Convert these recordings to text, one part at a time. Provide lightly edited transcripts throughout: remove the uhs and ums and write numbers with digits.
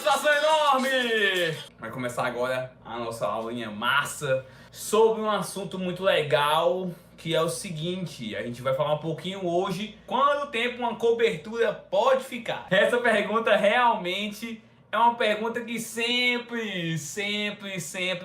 satisfação enorme! Vai começar agora a nossa aulinha massa sobre um assunto muito legal, que é o seguinte: a gente vai falar um pouquinho hoje quanto tempo uma cobertura pode ficar. Essa pergunta realmente é uma pergunta que sempre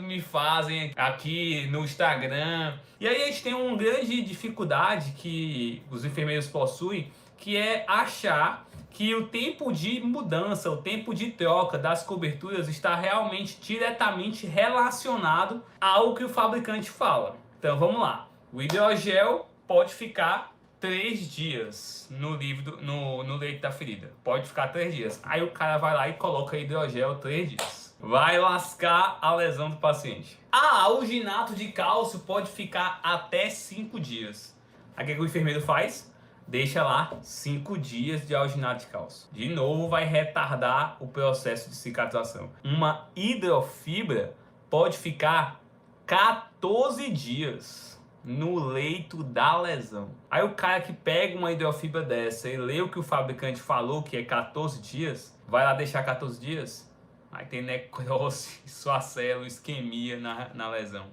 me fazem aqui no Instagram. E aí a gente tem uma grande dificuldade que os enfermeiros possuem, que é achar que o tempo de mudança, o tempo de troca das coberturas está realmente diretamente relacionado ao que o fabricante fala. Então vamos lá. O hidrogel pode ficar 3 dias no leito da ferida. Pode ficar 3 dias. Aí o cara vai lá e coloca hidrogel 3 dias. Vai lascar a lesão do paciente. Alginato de cálcio pode ficar até 5 dias. Aí o que o enfermeiro faz? Deixa lá 5 dias de alginato de cálcio. De novo vai retardar o processo de cicatrização. Uma hidrofibra pode ficar 14 dias no leito da lesão. Aí o cara que pega uma hidrofibra dessa e lê o que o fabricante falou, que é 14 dias, vai lá deixar 14 dias, aí tem necrose, suacelo, isquemia na lesão.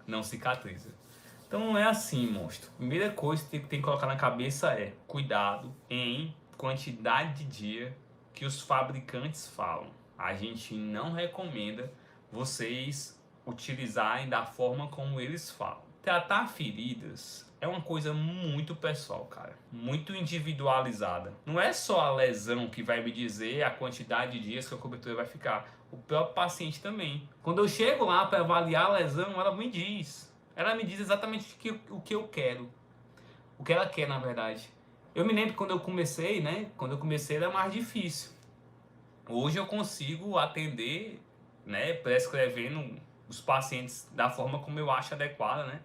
Não cicatriza. Então não é assim, monstro. Primeira coisa que tem que colocar na cabeça é cuidado em quantidade de dia que os fabricantes falam. A gente não recomenda vocês utilizarem da forma como eles falam. Tratar feridas é uma coisa muito pessoal, cara. Muito individualizada. Não é só a lesão que vai me dizer a quantidade de dias que a cobertura vai ficar. O próprio paciente também. Quando eu chego lá para avaliar a lesão, ela me diz. Ela me diz exatamente o que eu quero. O que ela quer, na verdade. Eu me lembro quando eu comecei, né? Quando eu comecei era mais difícil. Hoje eu consigo atender, né? Prescrevendo os pacientes da forma como eu acho adequada, né?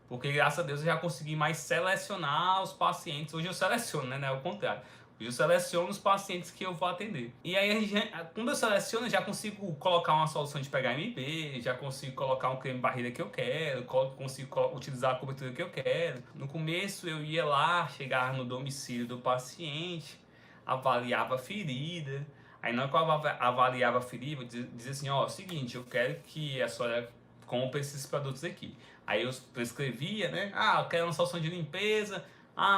Porque graças a Deus eu já consegui mais selecionar os pacientes. Hoje eu seleciono, né? Não é o contrário. Hoje eu seleciono os pacientes que eu vou atender. E aí, quando eu seleciono, eu já consigo colocar uma solução de PHMB, já consigo colocar um creme barreira que eu quero, consigo utilizar a cobertura que eu quero. No começo eu ia lá, chegava no domicílio do paciente, avaliava a ferida. Aí na hora que eu avaliava a ferida, dizia assim, ó, seguinte, eu quero que a senhora compre esses produtos aqui. Aí eu prescrevia, né? Eu quero uma solução de limpeza.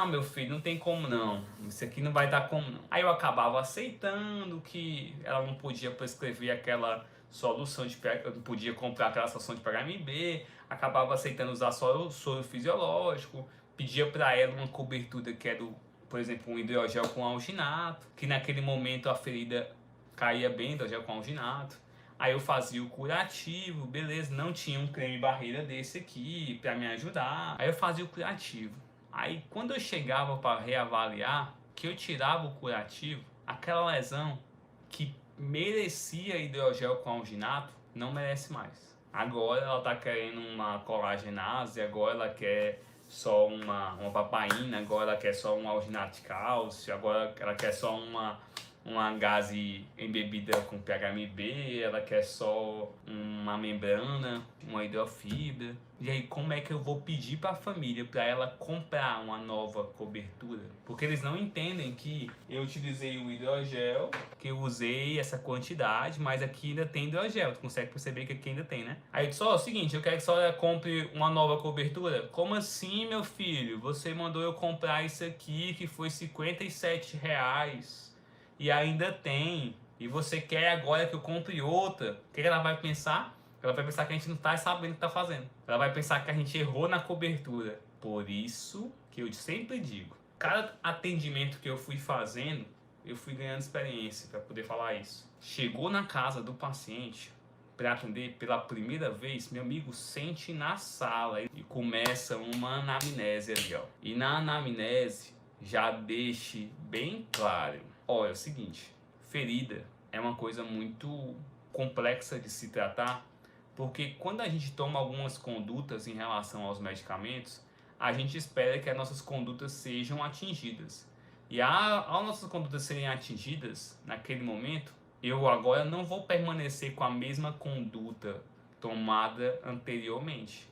Meu filho, não tem como não. Isso aqui não vai dar como não. Aí eu acabava aceitando que ela não podia prescrever aquela solução de eu não podia comprar aquela solução de PHMB. Acabava aceitando usar só o soro fisiológico. Pedia para ela uma cobertura que era, por exemplo, um hidrogel com alginato, que naquele momento a ferida caía bem, hidrogel com alginato. Aí eu fazia o curativo, beleza, não tinha um creme barreira desse aqui para me ajudar. Aí eu fazia o curativo. Aí quando eu chegava para reavaliar, que eu tirava o curativo, aquela lesão que merecia hidrogel com alginato, não merece mais. Agora ela tá querendo uma colagenase, agora ela quer só uma papaina, agora ela quer só um alginato de cálcio, agora ela quer só uma gase embebida com PHMB, ela quer só uma membrana, uma hidrofibra. E aí como é que eu vou pedir para a família para ela comprar uma nova cobertura? Porque eles não entendem que eu utilizei o hidrogel, que eu usei essa quantidade, mas aqui ainda tem hidrogel. Tu consegue perceber que aqui ainda tem, né? Aí eu disse, o seguinte, eu quero que a senhora compre uma nova cobertura. Como assim, meu filho? Você mandou eu comprar isso aqui que foi R$57. E ainda tem, e você quer agora que eu compre outra. O que ela vai pensar? Ela vai pensar que a gente não está sabendo o que está fazendo. Ela vai pensar que a gente errou na cobertura. Por isso que eu sempre digo, cada atendimento que eu fui fazendo, eu fui ganhando experiência para poder falar isso. Chegou na casa do paciente para atender pela primeira vez, meu amigo, sente na sala e começa uma anamnese ali, ó. E na anamnese já deixe bem claro. É o seguinte, ferida é uma coisa muito complexa de se tratar, porque quando a gente toma algumas condutas em relação aos medicamentos, a gente espera que as nossas condutas sejam atingidas. E ao nossas condutas serem atingidas, naquele momento, eu agora não vou permanecer com a mesma conduta tomada anteriormente.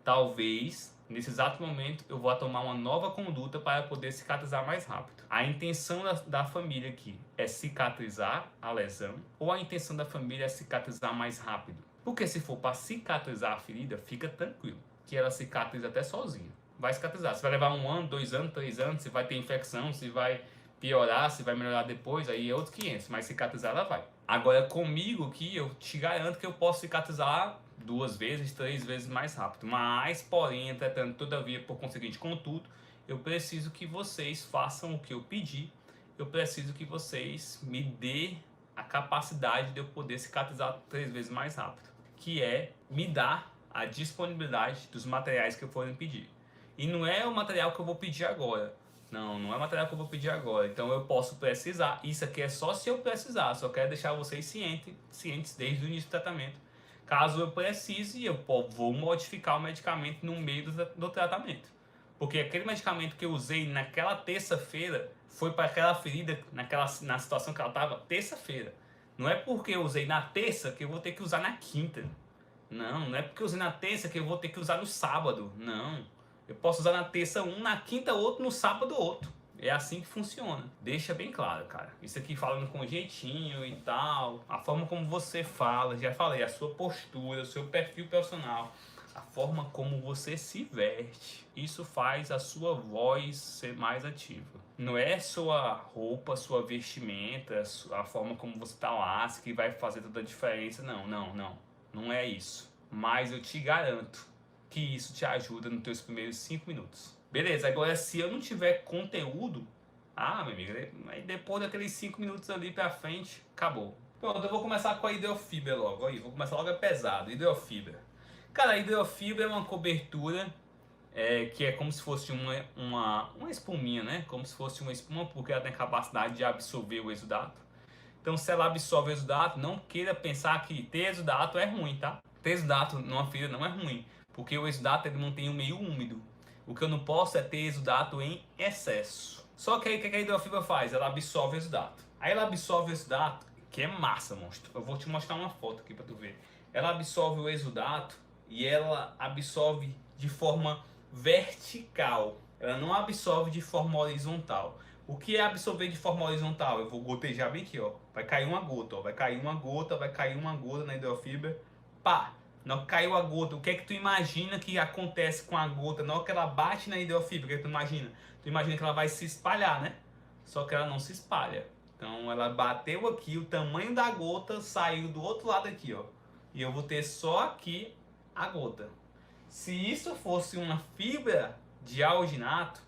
Talvez Nesse exato momento, eu vou tomar uma nova conduta para poder cicatrizar mais rápido. A intenção da família aqui é cicatrizar a lesão ou a intenção da família é cicatrizar mais rápido? Porque se for para cicatrizar a ferida, fica tranquilo, que ela cicatriza até sozinha. Vai cicatrizar. Se vai levar 1 ano, 2 anos, 3 anos, se vai ter infecção, se vai piorar, se vai melhorar depois, aí é outros 500, mas cicatrizar ela vai. Agora comigo aqui, eu te garanto que eu posso cicatrizar 2 vezes, 3 vezes mais rápido. Mas, porém, entretanto, todavia, por conseguinte, contudo, eu preciso que vocês façam o que eu pedi. Eu preciso que vocês me dê a capacidade de eu poder cicatrizar 3 vezes mais rápido, que é me dar a disponibilidade dos materiais que eu for pedir. E não é o material que eu vou pedir agora. Não é o material que eu vou pedir agora. Então eu posso precisar. Isso aqui é só se eu precisar. Só quero deixar vocês cientes desde o início do tratamento. Caso eu precise, eu vou modificar o medicamento no meio do tratamento. Porque aquele medicamento que eu usei naquela terça-feira foi para aquela ferida, na situação que ela estava, terça-feira. Não é porque eu usei na terça que eu vou ter que usar na quinta. Não é porque eu usei na terça que eu vou ter que usar no sábado. Não. Eu posso usar na terça um, na quinta outro, no sábado outro. É assim que funciona. Deixa bem claro, cara. Isso aqui falando com jeitinho e tal. A forma como você fala, já falei, a sua postura, o seu perfil profissional, a forma como você se veste. Isso faz a sua voz ser mais ativa. Não é sua roupa, sua vestimenta, a forma como você tá lá, que vai fazer toda a diferença. Não é isso. Mas eu te garanto que isso te ajuda nos teus primeiros 5 minutos. Beleza, agora se eu não tiver conteúdo, meu amigo, aí depois daqueles 5 minutos ali pra frente, acabou. Pronto, eu vou começar com a hidrofibra logo. Aí, vou começar logo pesado, hidrofibra. Cara, a hidrofibra é uma cobertura que é como se fosse uma espuminha, né? Como se fosse uma espuma, porque ela tem a capacidade de absorver o exudato. Então, se ela absorve o exudato, não queira pensar que ter exudato é ruim, tá? Ter exudato numa ferida não é ruim, porque o exudato ele mantém o meio úmido. O que eu não posso é ter exudato em excesso. Só que aí o que a hidrofibra faz? Ela absorve o exudato. Aí ela absorve o exudato, que é massa, monstro. Eu vou te mostrar uma foto aqui pra tu ver. Ela absorve o exudato e ela absorve de forma vertical. Ela não absorve de forma horizontal. O que é absorver de forma horizontal? Eu vou gotejar bem aqui, ó. Vai cair uma gota, ó. Vai cair uma gota na hidrofibra. Pá! Não caiu a gota. O que é que tu imagina que acontece com a gota? Na hora que ela bate na hidrofibra, o que é que tu imagina? Tu imagina que ela vai se espalhar, né? Só que ela não se espalha. Então ela bateu aqui, o tamanho da gota saiu do outro lado aqui, ó. E eu vou ter só aqui a gota. Se isso fosse uma fibra de alginato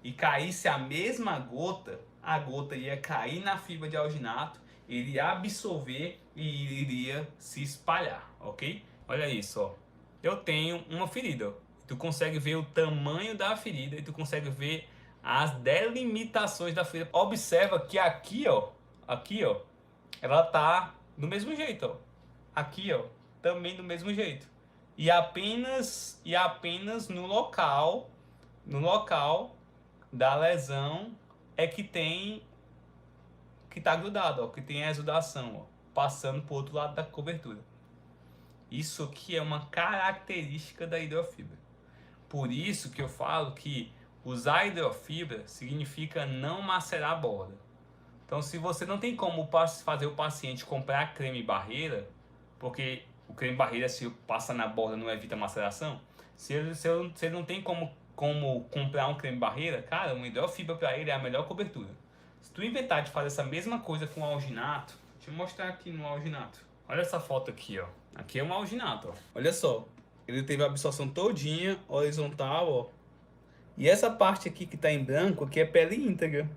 e caísse a mesma gota, a gota ia cair na fibra de alginato, iria absorver e iria se espalhar, ok? Olha isso, ó. Eu tenho uma ferida, ó. Tu consegue ver o tamanho da ferida e tu consegue ver as delimitações da ferida. Observa que aqui, ó, ela tá do mesmo jeito, ó. Aqui, ó, também do mesmo jeito. E apenas no local da lesão é que tá grudado, ó, que tem a exudação, ó, passando pro outro lado da cobertura. Isso aqui é uma característica da hidrofibra. Por isso que eu falo que usar hidrofibra significa não macerar a borda. Então, se você não tem como fazer o paciente comprar creme barreira, porque o creme barreira, se passa na borda, não evita maceração, se ele não tem como comprar um creme barreira, cara, uma hidrofibra para ele é a melhor cobertura. Se tu inventar de fazer essa mesma coisa com o alginato, deixa eu mostrar aqui no alginato. Olha essa foto aqui, ó. Aqui é um alginato, ó. Olha só. Ele teve a absorção todinha, horizontal, ó. E essa parte aqui que tá em branco, aqui é pele íntegra.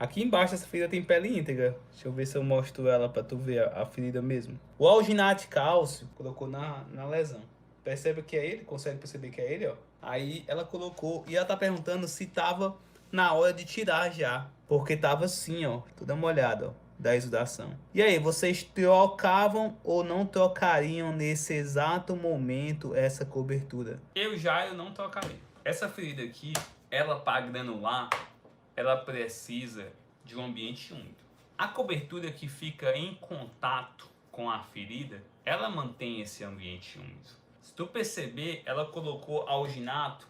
Aqui embaixo essa ferida tem pele íntegra. Deixa eu ver se eu mostro ela pra tu ver a ferida mesmo. O alginato de cálcio colocou na lesão. Percebe que é ele? Consegue perceber que é ele, ó? Aí ela colocou e ela tá perguntando se tava na hora de tirar já. Porque tava assim, ó. Tu dá uma olhada, ó, da exudação. E aí, vocês trocavam ou não trocariam nesse exato momento essa cobertura? Eu não trocaria. Essa ferida aqui, ela para granular, ela precisa de um ambiente úmido. A cobertura que fica em contato com a ferida, ela mantém esse ambiente úmido. Se tu perceber, ela colocou alginato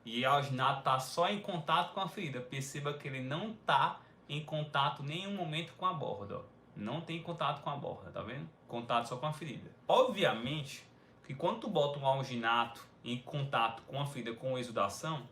e o alginato tá só em contato com a ferida. Perceba que ele não tá em contato em nenhum momento com a borda, ó. Não tem contato com a borda, tá vendo? Contato só com a ferida. Obviamente que quando tu bota um alginato em contato com a ferida com exudação,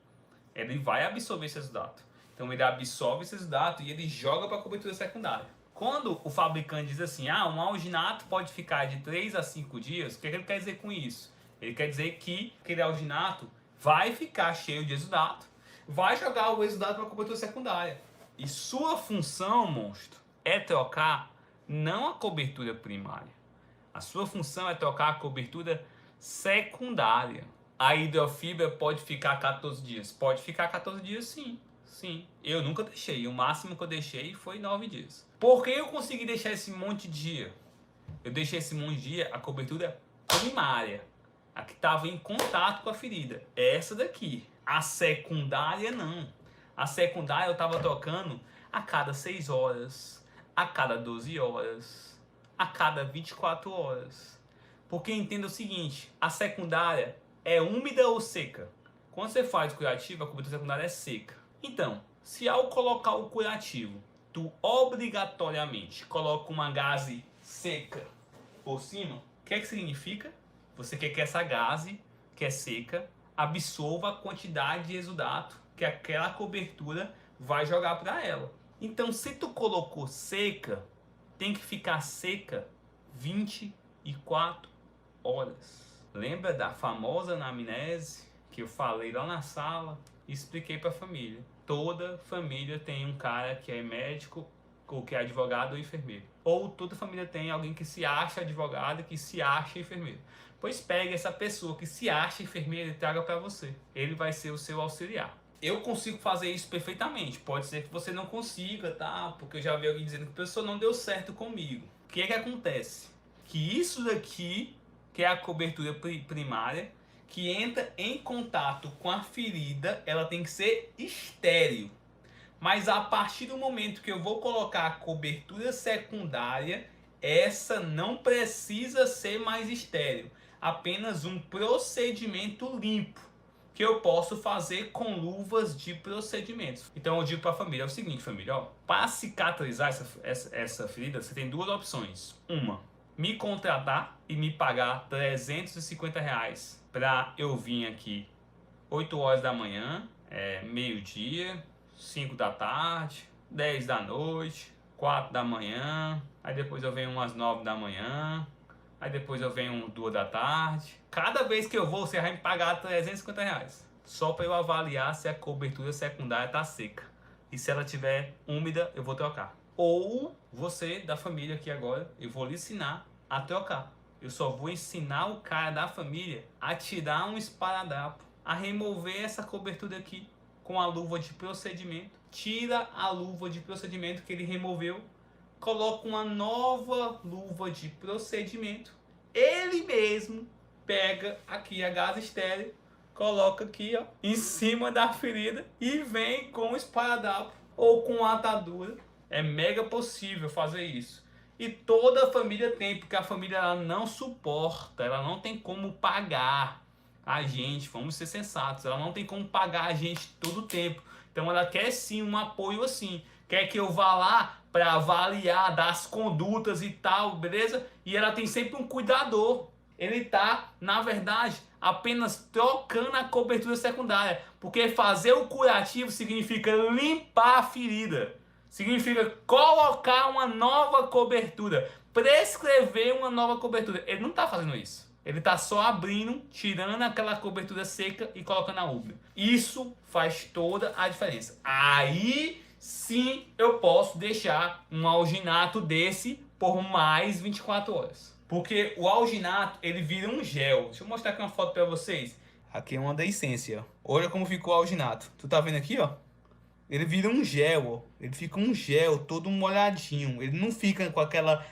ele vai absorver esse exudato. Então ele absorve esse exudato e ele joga para a cobertura secundária. Quando o fabricante diz assim, um alginato pode ficar de 3 a 5 dias, o que ele quer dizer com isso? Ele quer dizer que aquele alginato vai ficar cheio de exudato, vai jogar o exudato para a cobertura secundária. E sua função, monstro, é trocar não a cobertura primária. A sua função é trocar a cobertura secundária. A hidrofibra pode ficar 14 dias? Pode ficar 14 dias, sim. Sim. Eu nunca deixei. O máximo que eu deixei foi 9 dias. Por que eu consegui deixar esse monte de dia? Eu deixei esse monte de dia a cobertura primária. A que estava em contato com a ferida. Essa daqui. A secundária, não. A secundária eu estava trocando a cada 6 horas, a cada 12 horas, a cada 24 horas. Porque entenda o seguinte, a secundária é úmida ou seca? Quando você faz o curativo, a cobertura secundária é seca. Então, se ao colocar o curativo, tu obrigatoriamente coloca uma gaze seca por cima, o que é que significa? Você quer que essa gaze, que é seca, absorva a quantidade de exudato que aquela cobertura vai jogar para ela. Então, se tu colocou seca, tem que ficar seca 24 horas. Lembra da famosa anamnese que eu falei lá na sala e expliquei para a família? Toda família tem um cara que é médico ou que é advogado ou enfermeiro. Ou toda família tem alguém que se acha advogado e que se acha enfermeiro. Pois pegue essa pessoa que se acha enfermeiro e traga para você. Ele vai ser o seu auxiliar. Eu consigo fazer isso perfeitamente. Pode ser que você não consiga, tá? Porque eu já vi alguém dizendo que a pessoa não deu certo comigo. O que é que acontece? Que isso daqui, que é a cobertura primária, que entra em contato com a ferida, ela tem que ser estéril. Mas a partir do momento que eu vou colocar a cobertura secundária, essa não precisa ser mais estéril. Apenas um procedimento limpo, que eu posso fazer com luvas de procedimentos. Então eu digo para a família, é o seguinte, família, ó, para cicatrizar essa ferida, você tem duas opções. Uma, me contratar e me pagar R$350 para eu vir aqui 8 horas da manhã, meio-dia, 5 da tarde, 10 da noite, 4 da manhã, aí depois eu venho umas 9 da manhã, aí depois eu venho 2 da tarde. Cada vez que eu vou, você vai me pagar R$350. Só para eu avaliar se a cobertura secundária está seca. E se ela estiver úmida, eu vou trocar. Ou você da família aqui agora, eu vou lhe ensinar a trocar. Eu só vou ensinar o cara da família a tirar um esparadrapo, a remover essa cobertura aqui com a luva de procedimento. Tira a luva de procedimento que ele removeu, coloca uma nova luva de procedimento. Ele mesmo pega aqui a gaze estéril, coloca aqui, ó, em cima da ferida e vem com o esparadrapo ou com a atadura. É mega possível fazer isso. E toda a família tem, porque a família ela não suporta, ela não tem como pagar a gente, vamos ser sensatos, ela não tem como pagar a gente todo o tempo. Então ela quer sim um apoio assim, quer que eu vá lá para avaliar, dar as condutas e tal, beleza? E ela tem sempre um cuidador. Ele tá, na verdade, apenas trocando a cobertura secundária, porque fazer o curativo significa limpar a ferida, significa colocar uma nova cobertura, prescrever uma nova cobertura. Ele não tá fazendo isso. Ele está só abrindo, tirando aquela cobertura seca e colocando a úmida. Isso faz toda a diferença. Aí sim eu posso deixar um alginato desse por mais 24 horas. Porque o alginato, ele vira um gel. Deixa eu mostrar aqui uma foto para vocês. Aqui é uma da essência. Olha como ficou o alginato. Tu tá vendo aqui, ó? Ele vira um gel, ó. Ele fica um gel todo molhadinho. Ele não fica com aquela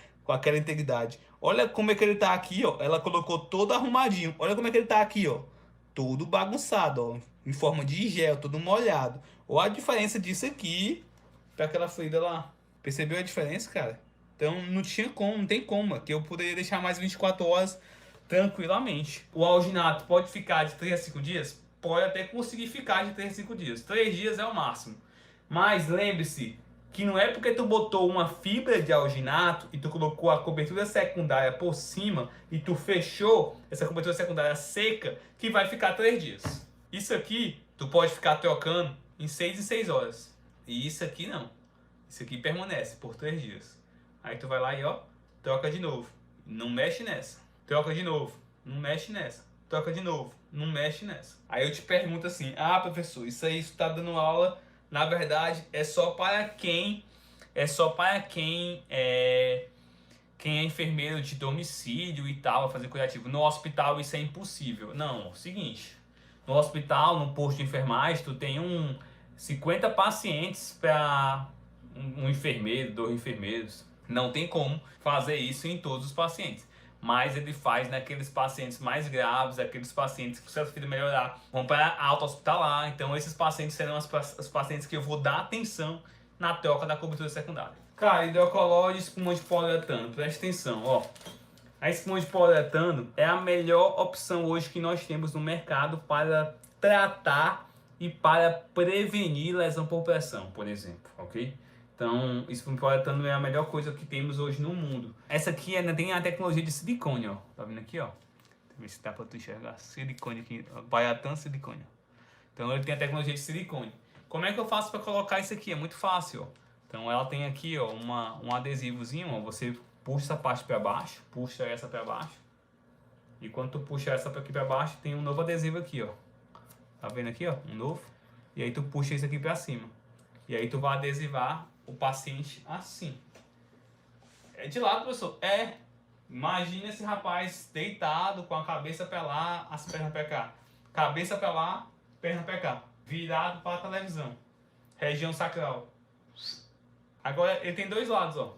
integridade. Olha como é que ele tá aqui, ó. Ela colocou todo arrumadinho. Olha como é que ele tá aqui, ó. Todo bagunçado, ó. Em forma de gel, todo molhado. Olha a diferença disso aqui para aquela ferida lá. Percebeu a diferença, cara? Então não tinha como, não tem como. Que eu poderia deixar mais 24 horas tranquilamente. O alginato pode ficar de 3 a 5 dias? Pode até conseguir ficar de 3 a 5 dias. 3 dias é o máximo. Mas lembre-se que não é porque tu botou uma fibra de alginato e tu colocou a cobertura secundária por cima e tu fechou essa cobertura secundária seca que vai ficar 3 dias. Isso aqui tu pode ficar trocando em 6 em 6 horas. E isso aqui não. Isso aqui permanece por 3 dias. Aí tu vai lá e ó, troca de novo. Não mexe nessa. Troca de novo. Não mexe nessa. Troca de novo. Não mexe nessa. Aí eu te pergunto assim: ah, professor, isso aí você tá dando aula, na verdade, é só para quem quem é enfermeiro de domicílio e tal, vai fazer curativo. No hospital isso é impossível. Não, é o seguinte. No hospital, no posto de enfermagem, tu tem 50 pacientes para um enfermeiro, 2 enfermeiros. Não tem como fazer isso em todos os pacientes. Mas ele faz naqueles pacientes mais graves, aqueles pacientes que se vida melhorar, vão para alta hospitalar. Então esses pacientes serão os pacientes que eu vou dar atenção na troca da cobertura secundária. Cara, hidrocolóide e espuma de poliuretano, presta atenção, ó. A espuma de poliuretano é a melhor opção hoje que nós temos no mercado para tratar e para prevenir lesão por pressão, por exemplo, ok? Então, espuma de poliuretano é a melhor coisa que temos hoje no mundo. Essa aqui ainda tem a tecnologia de silicone, ó. Tá vendo aqui, ó? Deixa eu ver se dá para tu enxergar. Silicone aqui, poliuretano silicone. Então, ele tem a tecnologia de silicone. Como é que eu faço para colocar isso aqui? É muito fácil, ó. Então, ela tem aqui, ó, um adesivozinho, ó. Você puxa essa parte para baixo, puxa essa para baixo. E quando tu puxa essa aqui para baixo, tem um novo adesivo aqui, ó. Tá vendo aqui, ó? Um novo. E aí tu puxa isso aqui para cima. E aí tu vai adesivar o paciente assim. É de lado, professor? É. Imagina esse rapaz deitado com a cabeça para lá, as pernas para cá. Cabeça para lá, perna para cá. Virado para a televisão. Região sacral. Agora ele tem 2 lados, ó.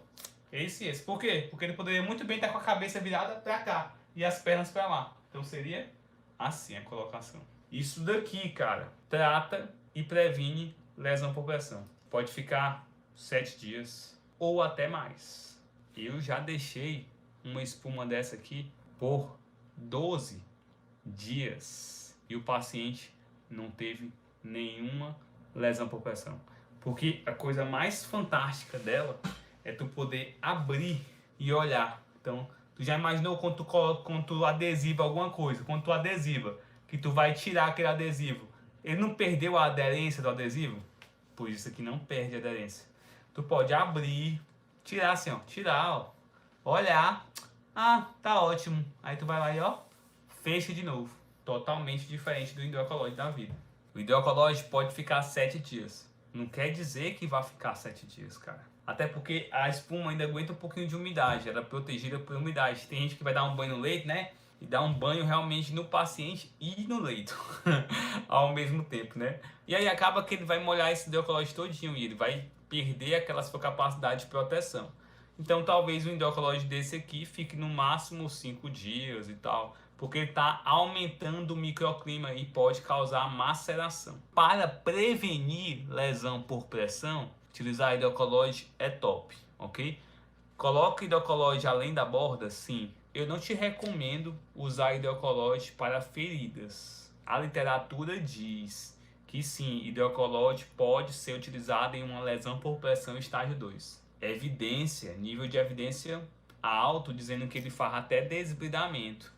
Esse e esse. Por quê? Porque ele poderia muito bem estar com a cabeça virada para cá e as pernas para lá. Então seria assim a colocação. Isso daqui, cara, trata e previne lesão por pressão. Pode ficar 7 dias ou até mais. Eu já deixei uma espuma dessa aqui por 12 dias e o paciente não teve nenhuma lesão por pressão. Porque a coisa mais fantástica dela é tu poder abrir e olhar. Então, tu já imaginou quando tu adesiva alguma coisa, quando tu adesiva, que tu vai tirar aquele adesivo, ele não perdeu a aderência do adesivo? Pois isso aqui não perde a aderência. Tu pode abrir, tirar assim, ó, tirar, ó, olhar, ah, tá ótimo. Aí tu vai lá e ó, fecha de novo. Totalmente diferente do hidrocolóide da vida. O hidrocolóide pode ficar 7 dias. Não quer dizer que vai ficar 7 dias, cara. Até porque a espuma ainda aguenta um pouquinho de umidade, ela é protegida por umidade. Tem gente que vai dar um banho no leito, né? E dar um banho realmente no paciente e no leito ao mesmo tempo, né? E aí acaba que ele vai molhar esse hidrocolóide todinho e ele vai perder aquela sua capacidade de proteção. Então talvez um hidrocolóide desse aqui fique no máximo 5 dias e tal, porque ele está aumentando o microclima e pode causar maceração. Para prevenir lesão por pressão, utilizar hidrocolóide é top, ok? Coloca hidrocolóide além da borda? Sim. Eu não te recomendo usar hidrocolóide para feridas. A literatura diz que sim, hidrocolóide pode ser utilizado em uma lesão por pressão estágio 2. Evidência, nível de evidência alto, dizendo que ele faz até desbridamento.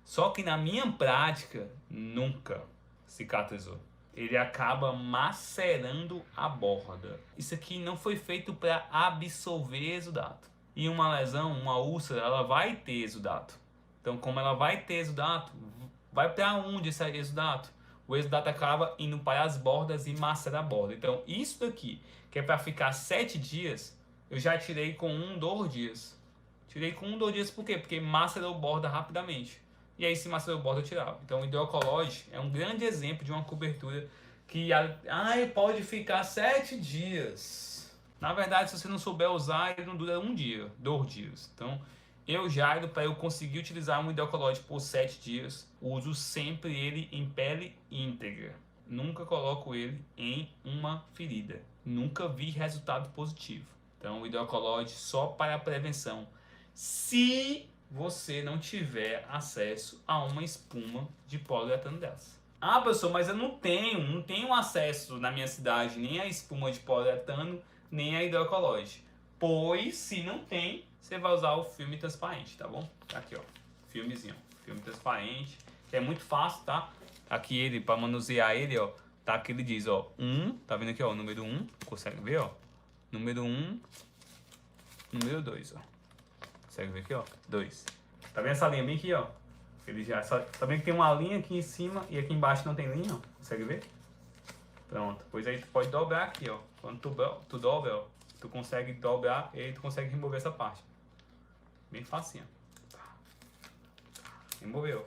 Só que na minha prática, nunca cicatrizou. Ele acaba macerando a borda. Isso aqui não foi feito para absorver exudato. E uma lesão, uma úlcera, ela vai ter exudato. Então, como ela vai ter exudato, vai para onde esse exudato? O exudato acaba indo para as bordas e macera a borda. Então, isso daqui, que é para ficar 7 dias, eu já tirei com 1, 2 dias. Tirei com 1, 2 dias por quê? Porque macerou borda rapidamente. E aí, se macerou borda, eu tirava. Então, o hidrocolóide é um grande exemplo de uma cobertura que pode ficar 7 dias. Na verdade, se você não souber usar, ele não dura 1 dia, 2 dias. Então, eu, Jairo, para eu conseguir utilizar um hidrocolóide por 7 dias, uso sempre ele em pele íntegra. Nunca coloco ele em uma ferida. Nunca vi resultado positivo. Então, o hidrocolóide só para prevenção. Se você não tiver acesso a uma espuma de poliuretano dessa. Ah, professor, mas eu não tenho acesso na minha cidade nem a espuma de poliuretano, nem a hidrocolóide. Pois, se não tem, você vai usar o filme transparente, tá bom? Aqui, ó, filmezinho, filme transparente, que é muito fácil, tá? Aqui ele, para manusear ele, ó, tá aqui ele diz, ó, tá vendo aqui, ó, número 1, consegue ver, ó? Número 1, número 2, ó. Consegue ver aqui, ó, 2. Tá vendo essa linha bem aqui, ó? Ele já, tá vendo que tem uma linha aqui em cima e aqui embaixo não tem linha, ó? Consegue ver? Pronto, pois aí tu pode dobrar aqui, ó. Quando tu dobra, ó, tu consegue dobrar e aí tu consegue remover essa parte. Bem facinho. Removeu.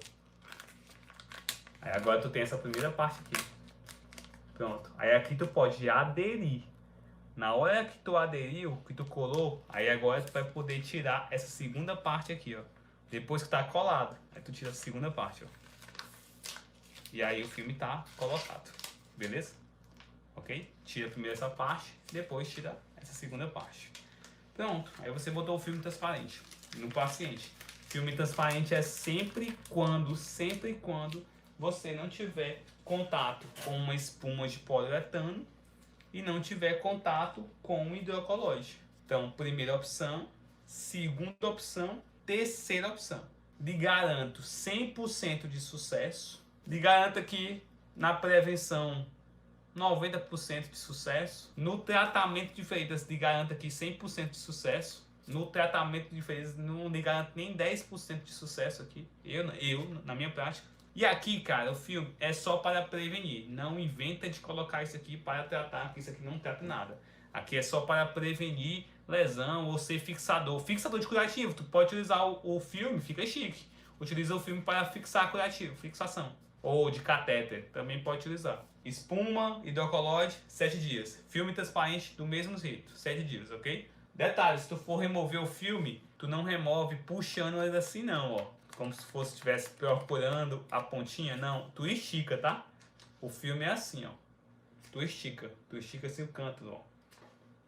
Aí agora tu tem essa primeira parte aqui. Pronto. Aí aqui tu pode aderir. Na hora que tu aderiu, que tu colou, aí agora tu vai poder tirar essa segunda parte aqui, ó. Depois que tá colado, aí tu tira a segunda parte, ó. E aí o filme tá colocado. Beleza? Ok? Tira primeiro essa parte, depois tira essa segunda parte. Pronto. Aí você botou o filme transparente no paciente. Filme transparente é sempre quando você não tiver contato com uma espuma de poliuretano e não tiver contato com um hidrocolóide. Então, primeira opção, segunda opção, terceira opção. Lhe garanto 100% de sucesso. Lhe garanto aqui na prevenção 90% de sucesso. No tratamento de feridas lhe garanto aqui 100% de sucesso. No tratamento de feridas não lhe garanto nem 10% de sucesso aqui. Eu, na minha prática. E aqui, cara, o filme é só para prevenir. Não inventa de colocar isso aqui para tratar, que isso aqui não trata nada. Aqui é só para prevenir lesão ou ser fixador. Fixador de curativo. Tu pode utilizar o filme, fica chique. Utiliza o filme para fixar curativo, fixação. Ou de catéter, também pode utilizar. Espuma, hidrocolóide, 7 dias. Filme transparente do mesmo jeito, 7 dias, ok? Detalhe, se tu for remover o filme, tu não remove puxando ele assim não, ó. Como se fosse estivesse procurando a pontinha, não. Tu estica, tá? O filme é assim, ó. Tu estica assim o canto, ó.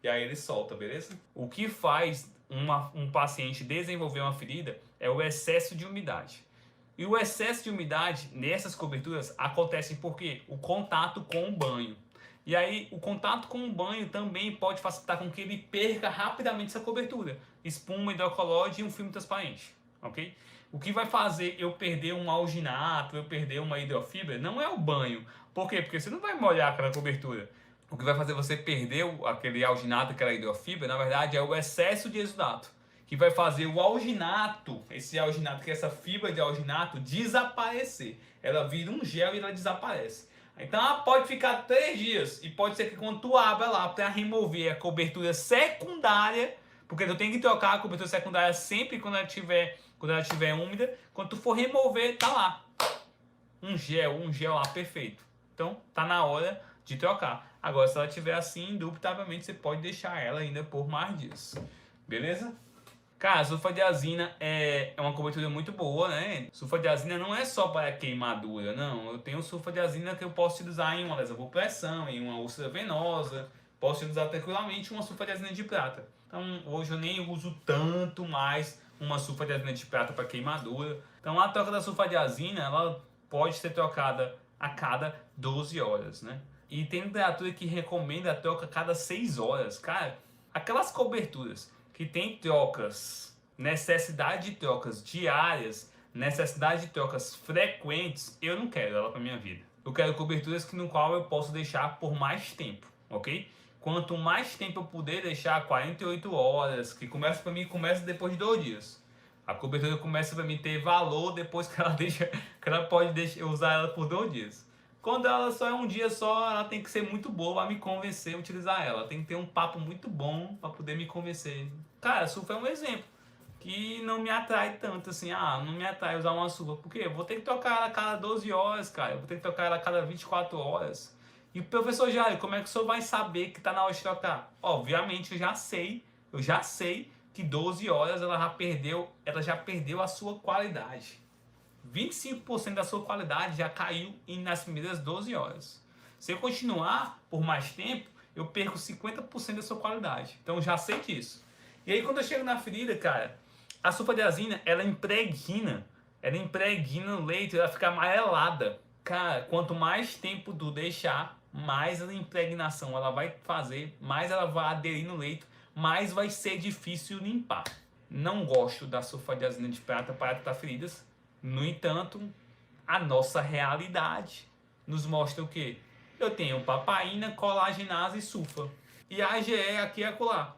E aí ele solta, beleza? O que faz um paciente desenvolver uma ferida é o excesso de umidade. E o excesso de umidade nessas coberturas acontece porque o contato com o banho. E aí o contato com o banho também pode facilitar com que ele perca rapidamente essa cobertura. Espuma, hidrocolóide e um filme transparente, ok? O que vai fazer eu perder um alginato, eu perder uma hidrofibra, não é o banho. Por quê? Porque você não vai molhar aquela cobertura. O que vai fazer você perder aquele alginato, aquela hidrofibra, na verdade é o excesso de exudato. Que vai fazer o alginato, esse alginato, que é essa fibra de alginato, desaparecer. Ela vira um gel e ela desaparece. Então ela pode ficar 3 dias. E pode ser que quando tu abra lá para remover a cobertura secundária, porque tu tem que trocar a cobertura secundária sempre quando ela estiver úmida. Quando tu for remover, tá lá. Um gel lá perfeito. Então tá na hora de trocar. Agora, se ela estiver assim, indubitavelmente você pode deixar ela ainda por mais dias. Beleza? Cara, a sulfadiazina é uma cobertura muito boa, né? Sulfadiazina não é só para queimadura, não. Eu tenho sulfadiazina que eu posso utilizar em uma lesão por pressão, em uma úlcera venosa. Posso utilizar tranquilamente uma sulfadiazina de prata. Então, hoje eu nem uso tanto mais uma sulfadiazina de prata para queimadura. Então, a troca da sulfadiazina, ela pode ser trocada a cada 12 horas, né? E tem literatura que recomenda a troca a cada 6 horas. Cara, aquelas coberturas que tem trocas, necessidade de trocas diárias, necessidade de trocas frequentes, eu não quero ela para minha vida. Eu quero coberturas no qual eu posso deixar por mais tempo, ok? Quanto mais tempo eu puder deixar, 48 horas, que começa para mim, começa depois de 2 dias. A cobertura começa para mim ter valor depois que ela pode usar ela por 2 dias. Quando ela só é um dia só, ela tem que ser muito boa para me convencer a utilizar ela. Tem que ter um papo muito bom para poder me convencer. Cara, a sulfa é um exemplo que não me atrai tanto assim. Não me atrai usar uma sulfa. Por quê? Eu vou ter que trocar ela a cada 12 horas, cara. Eu vou ter que trocar ela a cada 24 horas. E professor Jair, como é que o senhor vai saber que está na hora de trocar? Obviamente, eu já sei que 12 horas ela já perdeu a sua qualidade. 25% da sua qualidade já caiu nas primeiras 12 horas. Se eu continuar por mais tempo, eu perco 50% da sua qualidade. Então já sei disso. E aí quando eu chego na ferida, cara, A sulfadiazina, ela impregna o leite, ela fica amarelada. Cara, quanto mais tempo tu deixar, mais a impregnação ela vai fazer, mais ela vai aderir no leito, mais vai ser difícil limpar. Não gosto da sulfadiazina de prata para tratar feridas. No entanto, a nossa realidade nos mostra o quê? Eu tenho papaina, colagenase e sulfa. E a AGE aqui é acolá.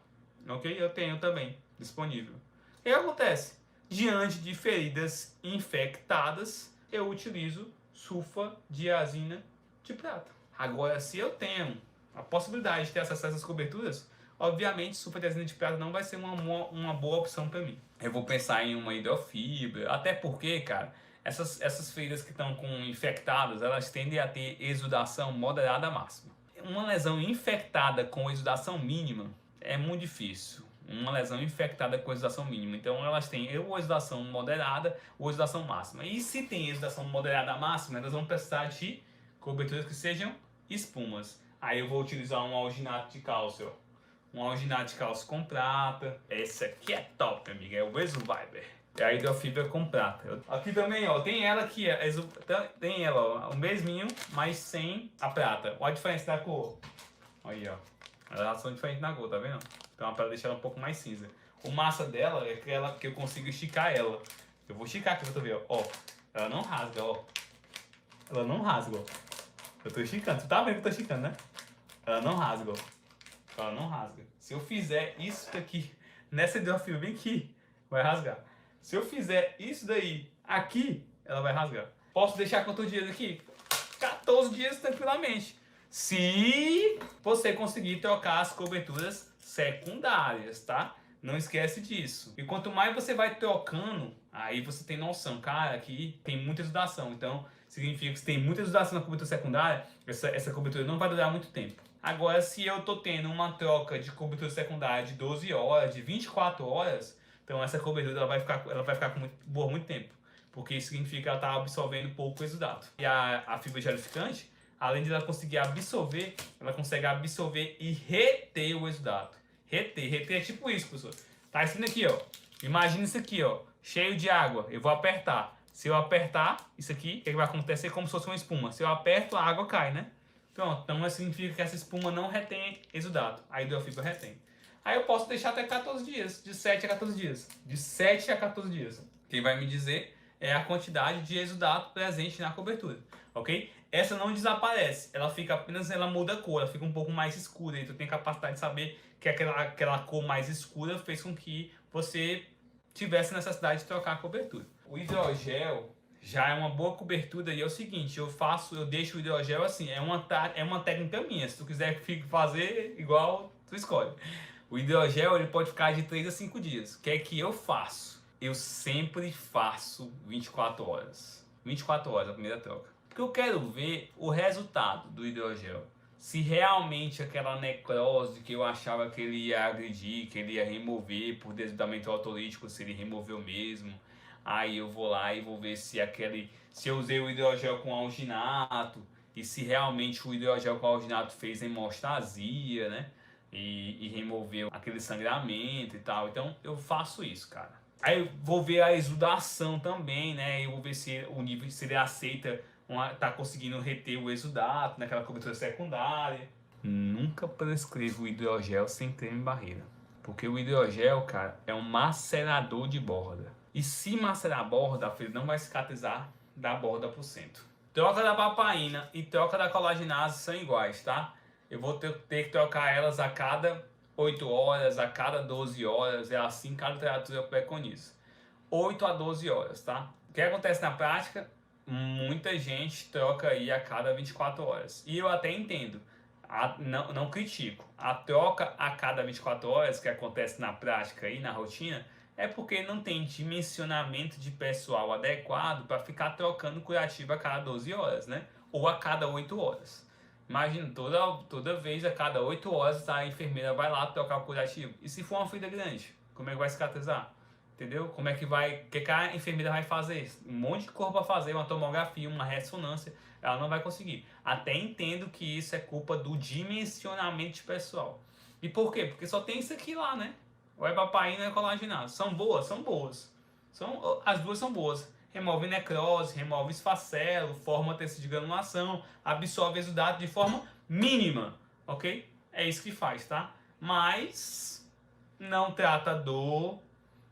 Ok? Eu tenho também disponível. O que acontece? Diante de feridas infectadas, eu utilizo sulfadiazina de prata. Agora, se eu tenho a possibilidade de ter acesso a essas coberturas, obviamente sulfadiazina de prata não vai ser uma boa opção para mim. Eu vou pensar em uma hidrofibra, até porque, cara, essas feridas que estão infectadas, elas tendem a ter exudação moderada a máxima. Uma lesão infectada com exudação mínima é muito difícil. Uma lesão infectada com exudação mínima. Então elas têm ou exudação moderada ou exudação máxima. E se tem exudação moderada máxima, elas vão precisar de coberturas que sejam espumas. Aí eu vou utilizar um alginato de cálcio. Um alginato de cálcio com prata. Esse aqui é top, amiga. É o Exuviber. É a hidrofibra com prata. Aqui também, ó, tem ela aqui, tem ela, ó, o mesminho, mas sem a prata. Olha a diferença da cor. Aí, ó. Elas são diferentes na cor, tá vendo? Então, para deixar ela um pouco mais cinza. O massa dela é aquela que eu consigo esticar ela. Eu vou esticar aqui pra tu ver, ó. Ela não rasga, ó. Ela não rasga, ó. Eu tô esticando. Tu tá vendo que eu tô esticando, né? Ela não rasga, ó. Ela não rasga. Se eu fizer isso daqui, nessa hidrofibra bem aqui, vai rasgar. Se eu fizer isso daí aqui, ela vai rasgar. Posso deixar quantos dias aqui? 14 dias tranquilamente. Se você conseguir trocar as coberturas secundárias, tá? Não esquece disso. E quanto mais você vai trocando, aí você tem noção, cara, aqui tem muita exudação. Então, significa que se tem muita exudação na cobertura secundária, essa cobertura não vai durar muito tempo. Agora, se eu tô tendo uma troca de cobertura secundária de 12 horas, de 24 horas, então essa cobertura ela vai ficar por muito tempo. Porque isso significa que ela está absorvendo pouco exudato. E a fibra gelificante, além de ela conseguir absorver, ela consegue absorver e reter o exudato. Reter é tipo isso, pessoal. Tá escrito aqui, ó. Imagina isso aqui, ó. Cheio de água. Eu vou apertar. Se eu apertar, isso aqui, o que vai acontecer? Como se fosse uma espuma. Se eu aperto, a água cai, né? Pronto. Então isso significa que essa espuma não retém exudato. A hidrofibra retém. Aí eu posso deixar até 14 dias. De 7 a 14 dias. De 7 a 14 dias. Quem vai me dizer é a quantidade de exudato presente na cobertura, ok? Essa não desaparece, ela muda a cor, ela fica um pouco mais escura, e tu tem a capacidade de saber que aquela cor mais escura fez com que você tivesse necessidade de trocar a cobertura. O hidrogel já é uma boa cobertura e é o seguinte, eu deixo o hidrogel assim, é uma técnica minha, se tu quiser fazer igual, tu escolhe. O hidrogel ele pode ficar de 3 a 5 dias, o que é que eu faço? Eu sempre faço 24 horas. 24 horas a primeira troca. Porque eu quero ver o resultado do hidrogel. Se realmente aquela necrose que eu achava que ele ia agredir, que ele ia remover por desdobramento autolítico, se ele removeu mesmo. Aí eu vou lá e vou ver se eu usei o hidrogel com alginato e se realmente o hidrogel com alginato fez hemostasia, né? E removeu aquele sangramento e tal. Então eu faço isso, cara. Aí eu vou ver a exudação também, né? Eu vou ver se o nível, se ele aceita, tá conseguindo reter o exudato naquela cobertura secundária. Nunca prescrevo o hidrogel sem creme barreira. Porque o hidrogel, cara, é um macerador de borda. E se macerar a borda, a ferida não vai cicatrizar da borda por cento. Troca da papaina e troca da colagenase são iguais, tá? Eu vou ter que trocar elas a cada 8 horas, a cada 12 horas, é assim que a literatura preconiza. 8 a 12 horas, tá? O que acontece na prática? Muita gente troca aí a cada 24 horas. E eu até entendo, não critico. A troca a cada 24 horas, que acontece na prática e na rotina, é porque não tem dimensionamento de pessoal adequado para ficar trocando curativo a cada 12 horas, né? Ou a cada 8 horas. Imagina, toda vez, a cada 8 horas, a enfermeira vai lá trocar o curativo. E se for uma ferida grande, como é que vai cicatrizar? Entendeu? Como é que vai... O que a enfermeira vai fazer? Um monte de coisa para fazer, uma tomografia, uma ressonância. Ela não vai conseguir. Até entendo que isso é culpa do dimensionamento de pessoal. E por quê? Porque só tem isso aqui lá, né? ou hepapaína ou colagenase. São boas? São boas. As duas são boas. Remove necrose, remove esfacelo, forma tecido de granulação, absorve exudato de forma mínima, ok? É isso que faz, tá? Mas não trata dor,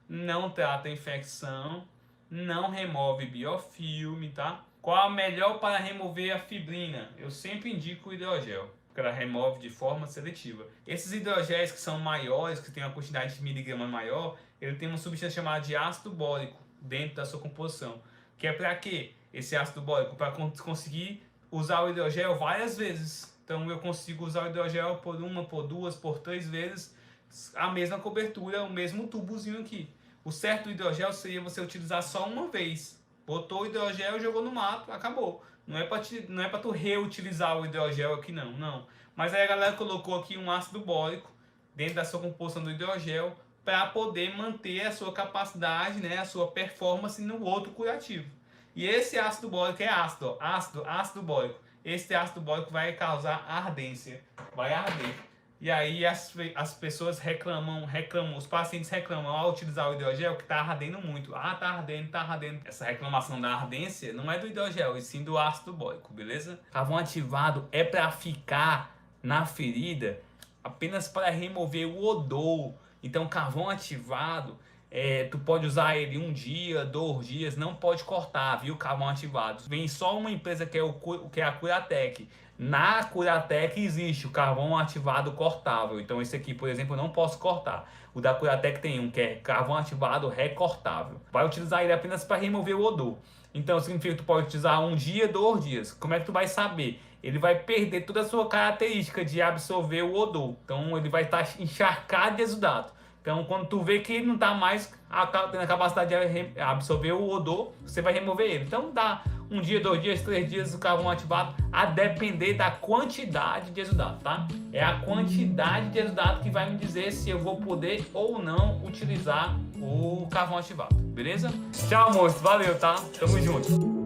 não trata infecção, não remove biofilme, tá? Qual a melhor para remover a fibrina? Eu sempre indico o hidrogel, porque ela remove de forma seletiva. Esses hidrogéis que são maiores, que tem uma quantidade de miligramas maior, ele tem uma substância chamada de ácido bórico dentro da sua composição. Que é para quê? Esse ácido bórico? Para conseguir usar o hidrogel várias vezes. Então eu consigo usar o hidrogel por uma, por duas, por 3 vezes a mesma cobertura, o mesmo tubozinho aqui. O certo do hidrogel seria você utilizar só uma vez. Botou o hidrogel, jogou no mato, acabou. Não é para tu reutilizar o hidrogel aqui não. Mas aí a galera colocou aqui um ácido bórico dentro da sua composição do hidrogel para poder manter a sua capacidade, né, a sua performance no outro curativo. E esse ácido bórico é ácido bórico. Esse ácido bórico vai causar ardência, vai arder. E aí as pessoas reclamam, os pacientes reclamam ao utilizar o hidrogel que está ardendo muito. Ah, tá ardendo. Essa reclamação da ardência não é do hidrogel, e sim do ácido bórico, beleza? Carvão ativado é para ficar na ferida apenas para remover o odor. Então, carvão ativado, tu pode usar ele 1 dia, 2 dias, não pode cortar, viu? Carvão ativado. Vem só uma empresa que é a Curatec. Na Curatec existe o carvão ativado cortável. Então esse aqui, por exemplo, eu não posso cortar. O da Curatec tem um que é carvão ativado recortável. Vai utilizar ele apenas para remover o odor. Então significa que tu pode utilizar 1 dia, 2 dias. Como é que tu vai saber? Ele vai perder toda a sua característica de absorver o odor. Então ele vai estar encharcado de exudato. Então, quando tu vê que ele não está mais tendo a capacidade de absorver o odor, você vai remover ele. Então, dá 1 dia, 2 dias, 3 dias o carvão ativado, a depender da quantidade de exudato, tá? É a quantidade de exudato que vai me dizer se eu vou poder ou não utilizar o carvão ativado, beleza? Tchau, monstro. Valeu, tá? Tamo junto.